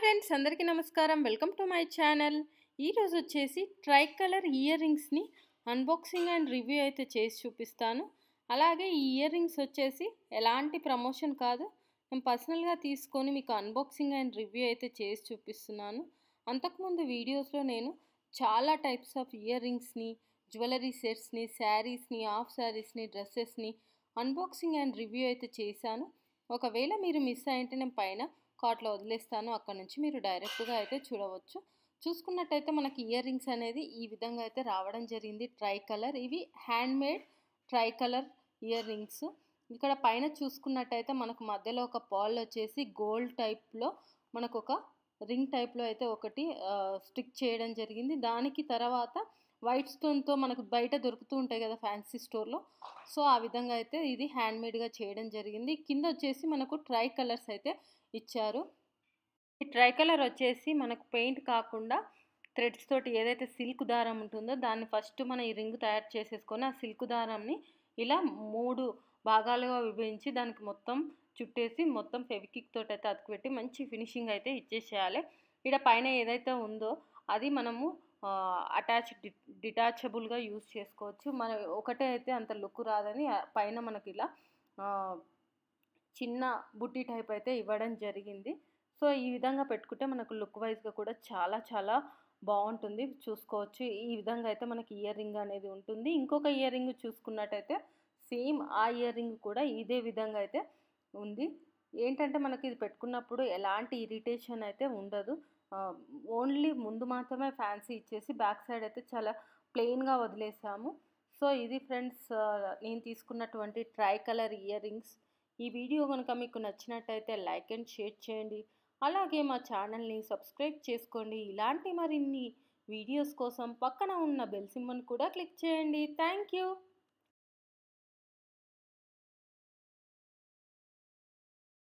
Friends అందరికీ నమస్కారం. Welcome to my channel. ఈరోజు వచ్చేసి ట్రై కలర్ ఇయర్ రింగ్స్ని అన్బాక్సింగ్ అండ్ రివ్యూ అయితే చేసి చూపిస్తాను. అలాగే ఈ ఇయర్ రింగ్స్ వచ్చేసి ఎలాంటి ప్రమోషన్ కాదు, నేను పర్సనల్గా తీసుకొని మీకు అన్బాక్సింగ్ అండ్ రివ్యూ అయితే చేసి చూపిస్తున్నాను. అంతకుముందు వీడియోస్లో నేను చాలా టైప్స్ ఆఫ్ ఇయర్ రింగ్స్ని, జ్యువెలరీ సెట్స్ని, శారీస్ని, హాఫ్ శారీస్ని, డ్రెస్సెస్ని అన్బాక్సింగ్ అండ్ రివ్యూ అయితే చేశాను. ఒకవేళ మీరు మిస్ అయ్యింటే నేను పైన కార్ట్లో వదిలేస్తాను, అక్కడ నుంచి మీరు డైరెక్ట్గా అయితే చూడవచ్చు. చూసుకున్నట్టయితే మనకి ఇయర్ రింగ్స్ అనేది ఈ విధంగా అయితే రావడం జరిగింది. ట్రై కలర్, ఇవి hand made try colour ear rings. ఇక్కడ పైన చూసుకున్నట్టయితే మనకు మధ్యలో ఒక పాల్ వచ్చేసి గోల్డ్ టైప్లో మనకు ఒక రింగ్ టైప్లో అయితే ఒకటి స్టిక్ చేయడం జరిగింది. దానికి తర్వాత వైట్ స్టోన్తో మనకు బయట దొరుకుతూ ఉంటాయి కదా ఫ్యాన్సీ స్టోర్లో, సో ఆ విధంగా అయితే ఇది హ్యాండ్మేడ్గా చేయడం జరిగింది. కింద వచ్చేసి మనకు ట్రై కలర్స్ అయితే ఇచ్చారు. ఈ ట్రై కలర్ వచ్చేసి మనకు పెయింట్ కాకుండా థ్రెడ్స్ తోటి ఏదైతే సిల్క్ దారం ఉంటుందో దాన్ని ఫస్ట్ మనం ఈ రింగ్ తయారు చేసేసుకొని ఆ సిల్క్ దారంని ఇలా 3 భాగాలుగా విభజించి దానికి మొత్తం చుట్టేసి మొత్తం ఫెవికిక్ తోటి అయితే అతుకుపెట్టి మంచి ఫినిషింగ్ అయితే ఇచ్చేసేయాలి. ఇక్కడ పైన ఏదైతే ఉందో అది మనము డిటాచబుల్గా యూజ్ చేసుకోవచ్చు. మన ఒకటే అయితే అంత లుక్ రాదని పైన మనకి ఇలా చిన్న బుట్టి టైప్ అయితే ఇవ్వడం జరిగింది. సో ఈ విధంగా పెట్టుకుంటే మనకు లుక్ వైజ్గా కూడా చాలా చాలా బాగుంటుంది, చూసుకోవచ్చు. ఈ విధంగా అయితే మనకి ఇయర్ రింగ్ అనేది ఉంటుంది. ఇంకొక ఇయర్ రింగ్ చూసుకున్నట్టయితే సేమ్ ఆ ఇయర్ రింగ్ కూడా ఇదే విధంగా అయితే ఉంది. ఏంటంటే మనకి ఇది పెట్టుకున్నప్పుడు ఎలాంటి ఇరిటేషన్ అయితే ఉండదు. ఓన్లీ ముందు మాత్రమే ఫ్యాన్సీ ఇచ్చేసి బ్యాక్ సైడ్ అయితే చాలా ప్లెయిన్గా వదిలేసాము. సో ఇది ఫ్రెండ్స్ నేను తీసుకున్నటువంటి ట్రై కలర్ ఇయర్ రింగ్స్. ఈ వీడియో కనుక మీకు నచ్చినట్టయితే లైక్ అండ్ షేర్ చేయండి. అలాగే మా ఛానల్ని సబ్స్క్రైబ్ చేసుకోండి. ఇలాంటి మరిన్ని వీడియోస్ కోసం పక్కన ఉన్న బెల్ సింబల్ని కూడా క్లిక్ చేయండి. Thank you.